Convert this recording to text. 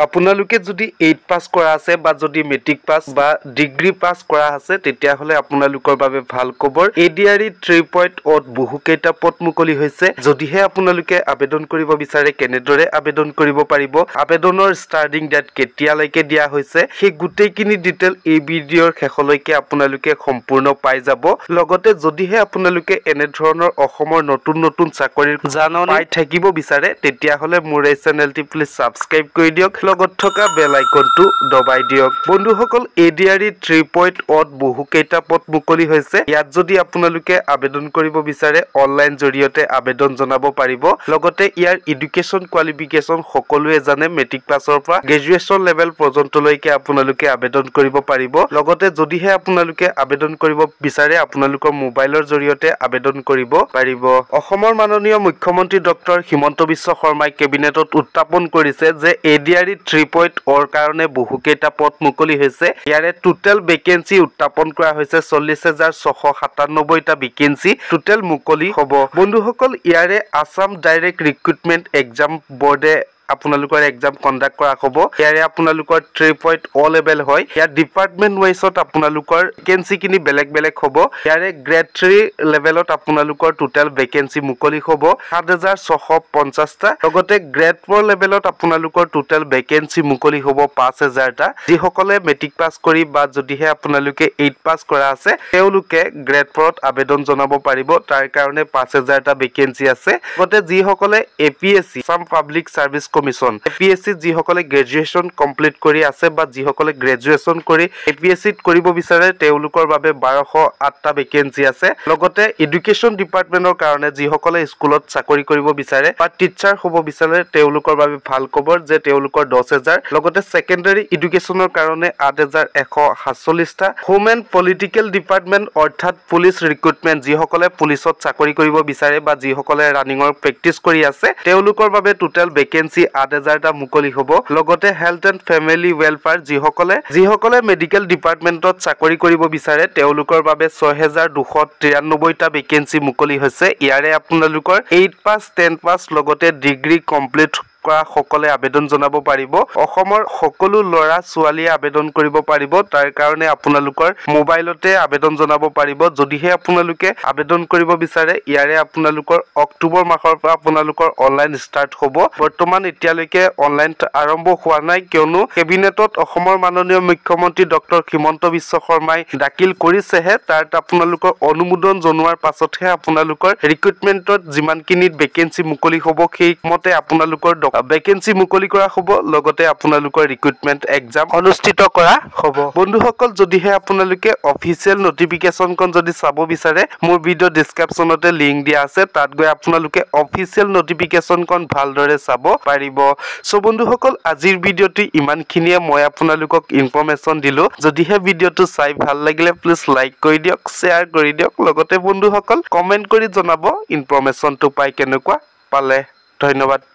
আপোনালোকে যদি 8 পাস কৰা আছে বা যদি মেট্ৰিক পাস বা ডিগ্ৰী পাস কৰা আছে তেতিয়া হলে আপোনালোকৰ বাবে ভাল খবৰ এডিআৰই 3.0 বহুকেইটা পদ মুকলি হৈছে যদিহে আপোনালোকে আবেদন কৰিব বিচাৰে কেনেদৰে আবেদন কৰিব পাৰিব আবেদনৰ ষ্টাৰ্টিং ডেট কেতিয়ালৈকে দিয়া হৈছে সেই গুটেইখিনি ডিটেইল এই ভিডিঅ'ৰ শেষলৈকে আপোনালোকে সম্পূৰ্ণ পাই যাব লগতে যদিহে আপোনালোকে এনে ধৰণৰ অসমৰ নতুন চাকৰিৰ জাননী পাই থাকিব বিচাৰে তেতিয়া হলে মোৰ এই চেনেলটি প্লিজ সাবস্ক্ৰাইব কৰি দিয়ক লগত থকা বেল আইকনটো দবাই দিয়ক বন্ধুসকল এডিআৰই 3.0 বহুকেইটা পদ মুকলি হৈছে ইয়াত যদি আপোনালোকে আবেদন কৰিব বিচাৰে অনলাইন জৰিয়তে আবেদন জনাব পাৰিব লগতে ইয়াৰ এডুকেশ্যন কোৱালিফিকেশ্যন সকলোৱে জানে মেট্ৰিক পাছৰ পৰা গ্ৰেজুৱেশ্যন লেভেল পৰ্যন্তলৈকে আপোনালোকে আবেদন কৰিব পাৰিব লগতে যদিহে আপোনালোকে আবেদন কৰিব বিচাৰে আপোনালোকৰ মোবাইলৰ জৰিয়তে আবেদন কৰিব পাৰিব অসমৰ মাননীয় মুখ্যমন্ত্ৰী ডক্টৰ হিমন্ত বিশ্ব শৰ্মাই কেবিনেটত উত্থাপন কৰিছে যে এডিআৰই 3.0 ৰ কাৰণে বহুকেইটা পদ মুকলি হৈছে ইয়াৰে টোটেল ভেকেন্সি উত্থাপন কৰা হৈছে 40697টা ভেকেন্সি টোটেল মুকলি হ'ব বন্ধুসকল ইয়াৰে আসাম ডাইৰেক্ট ৰিক্ৰুটমেন্ট এক্সাম বোৰ্ডে আপোনালোকৰ এক্সাম কন্ডাক্ট কৰা হ'ব ইয়াৰে আপোনালোকৰ 3.0 লেভেল হয় ইয়াৰ ডিপাৰ্টমেন্ট ওয়াইজত আপোনালোকৰ ভেকেন্সি কিনি বেলেগ হ'ব ইয়াৰে গ্ৰেড 3 লেভেলত আপোনালোকৰ টোটেল ভেকেন্সি মুকলি হ'ব 7650টা লগতে গ্ৰেড 4 লেভেলত আপোনালোকৰ টোটেল ভেকেন্সি মুকলি হ'ব 5000টা যিসকলে মেট্ৰিক পাস কৰি বা যদিহে আপোনালোকে 8 পাস কৰা আছে তেওঁলোকে গ্ৰেড 4ত আবেদন জনাব পাৰিব তাৰ কাৰণে 5000টা ভেকেন্সি আছে লগতে যিসকলে APS-C Assam public service commission APS-C যিসকলে গ্ৰেজুৱেশ্যন কমপ্লিট কৰি আছে বা যিসকলে গ্ৰেজুৱেশ্যন কৰি এপিএসসিত কৰিব বিচাৰে তেওঁলোকৰ বাবে 1208টা ভেকেন্সি আছে লগতে এডুকেশ্যন ডিপাৰ্টমেন্টৰ কাৰণে যিসকলে স্কুলত চাকৰি কৰিব বিচাৰে বা টিচাৰ হ'ব বিচাৰে তেওঁলোকৰ বাবে ভাল খবৰ যে তেওঁলোকৰ 10000 লগতে সেকেন্ডাৰী এডুকেশ্যনৰ কাৰণে 8147টা হোম এণ্ড পলিটিকেল ডিপাৰ্টমেন্ট অৰ্থাৎ পুলিচ ৰিক্ৰুটমেন্ট যিসকলে পুলিচত চাকৰি কৰিব বিচাৰে বা যিসকলে ৰানিঙৰ প্ৰেক্টিছ কৰি আছে তেওঁলোকৰ বাবে টোটেল ভেকেন্সি 8000টা মুকলি হ'ব লগতে হেলথ এণ্ড ফেমিলি ওয়েলফেয়াৰ যিসকলে মেডিকেল ডিপাৰ্টমেন্টত চাকৰি কৰিব বিচাৰে তেওঁলোকৰ বাবে 6293টা ভেকেন্সি মুকলি হৈছে ইয়াৰে আপোনালোকৰ 8 পাস 10 পাস লগতে ডিগ্ৰী কমপ্লিট সকলে আবেদন জনাব পাৰিব অসমৰ সকলো লৰা ছোৱালীয়ে আবেদন কৰিব পাৰিব তাৰ কাৰণে আপোনালোকৰ মোবাইলতে আবেদন জনাব পাৰিব যদিহে আপোনালোকে আবেদন কৰিব বিচাৰে ইয়াৰে আপোনালোকৰ অক্টোবৰ মাহৰ পৰা আপোনালোকৰ অনলাইন ষ্টাৰ্ট হ'ব বৰ্তমান এতিয়ালৈকে অনলাইন আৰম্ভ হোৱা নাই কিয়নো কেবিনেটত অসমৰ মাননীয় মুখ্যমন্ত্ৰী ডক্টৰ হিমন্ত বিশ্ব শৰ্মাই দাখিল কৰিছেহে তাত আপোনালোকৰ অনুমোদন জনোৱাৰ পাছতহে আপোনালোকৰ ৰিক্ৰুটমেন্টত যিমানখিনি ভেকেন্সি মুকলি হ'ব সেই মতে আপোনালোকৰ ভেকেন্সি মুকলি কৰা হ'ব লগতে আপোনালোকৰ ৰিক্ৰুটমেন্ট এক্সাম অনুষ্ঠিত কৰা হ'ব বন্ধুসকল যদিহে আপোনালোকে অফিচিয়েল নটিফিকেশনখন যদি চাব বিচাৰে মোৰ ভিডিও ডেসক্ৰিপচনতে লিংক দিয়া আছে তাত গৈ আপোনালোকে অফিচিয়েল নটিফিকেশনখন ভালদৰে চাব পাৰিব সো বন্ধুসকল আজিৰ ভিডিওটি ইমানখিনিয়ে মই আপোনালোকক ইনফৰমেশন দিলো যদিহে ভিডিওটো চাই ভাল লাগিলে প্লিজ লাইক কৰি দিয়ক শেয়াৰ কৰি দিয়ক লগতে বন্ধুসকল কমেন্ট কৰি জনাব ইনফৰমেশনটো পাই কেনেকুৱা পালে ধন্যবাদ